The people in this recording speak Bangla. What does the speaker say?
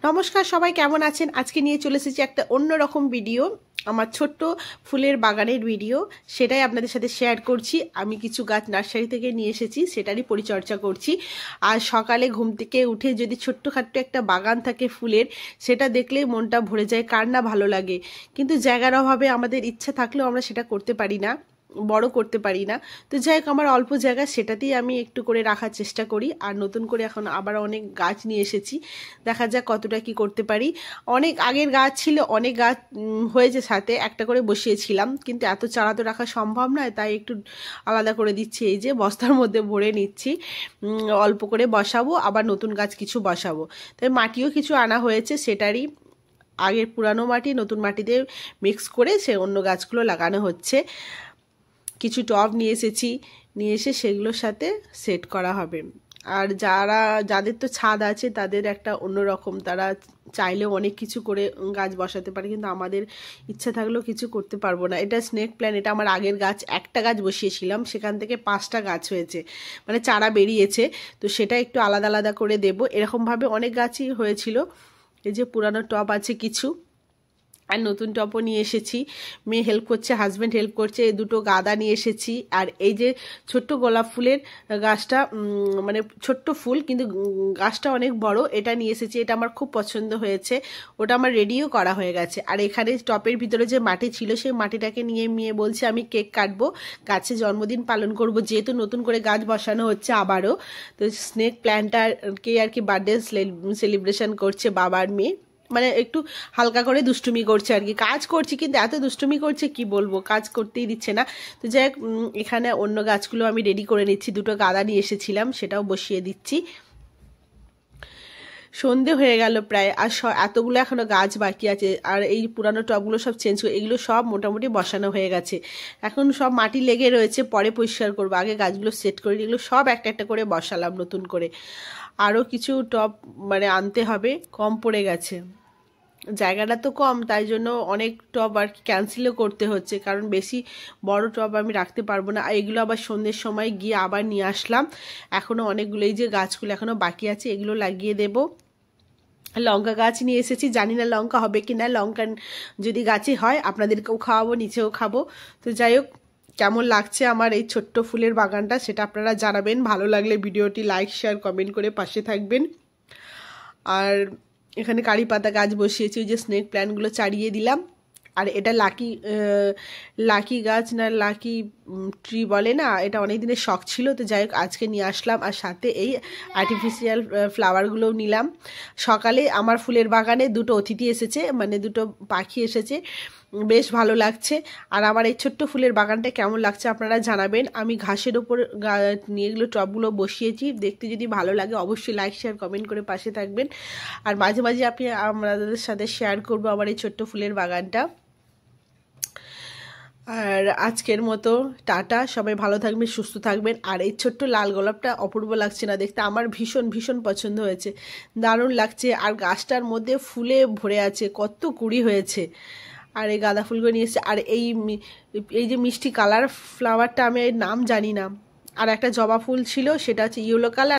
নমস্কার, সবাই কেমন আছেন? আজকে নিয়ে চলে এসেছি একটা অন্যরকম ভিডিও, আমার ছোট্ট ফুলের বাগানের ভিডিও। সেটাই আপনাদের সাথে শেয়ার করছি। আমি কিছু গাছ নার্সারি থেকে নিয়ে এসেছি, সেটারই পরিচর্যা করছি। আর সকালে ঘুম থেকে উঠে যদি ছোট্টখাট্ট একটা বাগান থাকে ফুলের, সেটা দেখলেই মনটা ভরে যায়। কার না ভালো লাগে? কিন্তু জায়গার অভাবে আমাদের ইচ্ছা থাকলেও আমরা সেটা করতে পারি না, বড় করতে পারি না। তো যাই হোক, আমার অল্প জায়গা, সেটাতেই আমি একটু করে রাখার চেষ্টা করি। আর নতুন করে এখন আবার অনেক গাছ নিয়ে এসেছি, দেখা যাক কতটা কি করতে পারি। অনেক আগের গাছ ছিল, অনেক গাছ হয়েছে, সাথে একটা করে বসিয়েছিলাম, কিন্তু এত চারা তো রাখা সম্ভব নয়, তাই একটু আলাদা করে দিচ্ছি। এই যে বস্তার মধ্যে ভরে নিচ্ছি, অল্প করে বসাবো, আবার নতুন গাছ কিছু বসাবো। তাই মাটিও কিছু আনা হয়েছে, সেটারই আগের পুরানো মাটি নতুন মাটিতে মিক্স করে সে অন্য গাছগুলো লাগানো হচ্ছে। কিছু টব নিয়ে এসেছি, নিয়ে এসে সেগুলোর সাথে সেট করা হবে। আর যাদের তো ছাদ আছে তাদের একটা অন্যরকম, তারা চাইলেও অনেক কিছু করে গাছ বসাতে পারে, কিন্তু আমাদের ইচ্ছা থাকলেও কিছু করতে পারবো না। এটা স্নেক প্ল্যান্ট, এটা আমার আগের গাছ। একটা গাছ বসিয়েছিলাম, সেখান থেকে 5টা গাছ হয়েছে, মানে চারা বেরিয়েছে। তো সেটা একটু আলাদা আলাদা করে দেব। এরকমভাবে অনেক গাছই হয়েছিল। এই যে পুরানো টব আছে কিছু, আর নতুন টপও নিয়ে এসেছি। মেয়ে হেল্প করছে, হাজব্যান্ড হেল্প করছে। দুটো গাঁদা নিয়ে এসেছি। আর এই যে ছোট্ট গোলাপ ফুলের গাছটা, মানে ছোট্ট ফুল কিন্তু গাছটা অনেক বড়, এটা নিয়ে এসেছি। এটা আমার খুব পছন্দ হয়েছে, ওটা আমার রেডিও করা হয়ে গেছে। আর এখানে টপের ভিতরে যে মাটি ছিল, সেই মাটিটাকে নিয়ে মেয়ে বলছে আমি কেক কাটবো, গাছে জন্মদিন পালন করব, যেহেতু নতুন করে গাছ বসানো হচ্ছে আবারও। তো স্নেক প্ল্যান্টটাকে আর কি বার্থডে সেলিব্রেশন করছে বাবার মেয়ে, মানে একটু হালকা করে দুষ্টুমি করছে আর কি। কাজ করছি কিন্তু এত দুষ্টুমি করছে কি বলবো, কাজ করতেই দিচ্ছে না। তো যাই হোক, এখানে অন্য গাছগুলো আমি রেডি করে নিচ্ছি। দুটো গাঁদা নিয়ে এসেছিলাম, সেটাও বসিয়ে দিচ্ছি। সন্ধে হয়ে গেল প্রায়, আর এতগুলো এখনো গাছ বাকি আছে। আর এই পুরানো টবগুলো সব চেঞ্জ করে, এগুলো সব মোটামুটি বসানো হয়ে গেছে। এখন সব মাটি লেগে রয়েছে, পরে পরিষ্কার করবো, আগে গাছগুলো সেট করে। এগুলো সব একটা একটা করে বসালাম নতুন করে। আরও কিছু টব মানে আনতে হবে, কম পড়ে গেছে। জায়গাটা তো কম, তাই জন্য অনেক টব আর কি ক্যান্সেলও করতে হচ্ছে, কারণ বেশি বড় টব আমি রাখতে পারবো না। আর এগুলো আবার সন্ধ্যের সময় গিয়ে আবার নিয়ে আসলাম। এখনও অনেকগুলো, এই যে গাছগুলো এখনও বাকি আছে, এগুলো লাগিয়ে দেব। লঙ্কা গাছ নিয়ে এসেছি, জানি না লঙ্কা হবে কি না। লঙ্কা যদি গাছে হয় আপনাদেরকেও খাওয়াবো, নিচেও খাবো। তো যাই হোক, কেমন লাগছে আমার এই ছোট্ট ফুলের বাগানটা সেটা আপনারা জানাবেন। ভালো লাগলে ভিডিওটি লাইক শেয়ার কমেন্ট করে পাশে থাকবেন। আর এখানে কারি পাতা গাছ বসিয়েছি, ওই যে স্নেক প্ল্যান্টগুলো চারিয়ে দিলাম। আর এটা লাকি গাছ না লাকি ট্রি বলে না, এটা অনেক দিনের শখ ছিল। তো যাই হোক, আজকে নিয়ে আসলাম। আর সাথে এই আর্টিফিশিয়াল ফ্লাওয়ারগুলোও নিলাম। সকালে আমার ফুলের বাগানে দুটো অতিথি এসেছে, মানে দুটো পাখি এসেছে, বেশ ভালো লাগছে। আর আমার এই ছোট্ট ফুলের বাগানটা কেমন লাগছে আপনারা জানাবেন। আমি ঘাসের ওপর নিয়ে এগুলো টবগুলো বসিয়েছি। দেখতে যদি ভালো লাগে অবশ্যই লাইক শেয়ার কমেন্ট করে পাশে থাকবেন। আর মাঝে মাঝে আপনাদের সাথে শেয়ার করবো আমার এই ছোট্ট ফুলের বাগানটা। আর আজকের মতো টাটা, সবাই ভালো থাকবেন, সুস্থ থাকবেন। আর এই ছোট্ট লাল গোলাপটা অপূর্ব লাগছে না দেখতে? আমার ভীষণ ভীষণ পছন্দ হয়েছে, দারুণ লাগছে। আর গাছটার মধ্যে ফুলে ভরে আছে, কত কুড়ি হয়েছে। আর এই গাঁদা ফুলগুলো নিয়ে এসেছে। আর এই যে মিষ্টি কালার ফ্লাওয়ারটা, আমি এর নাম জানি না। আর একটা জবা ফুল ছিল, সেটা হচ্ছে ইয়েলো কালার।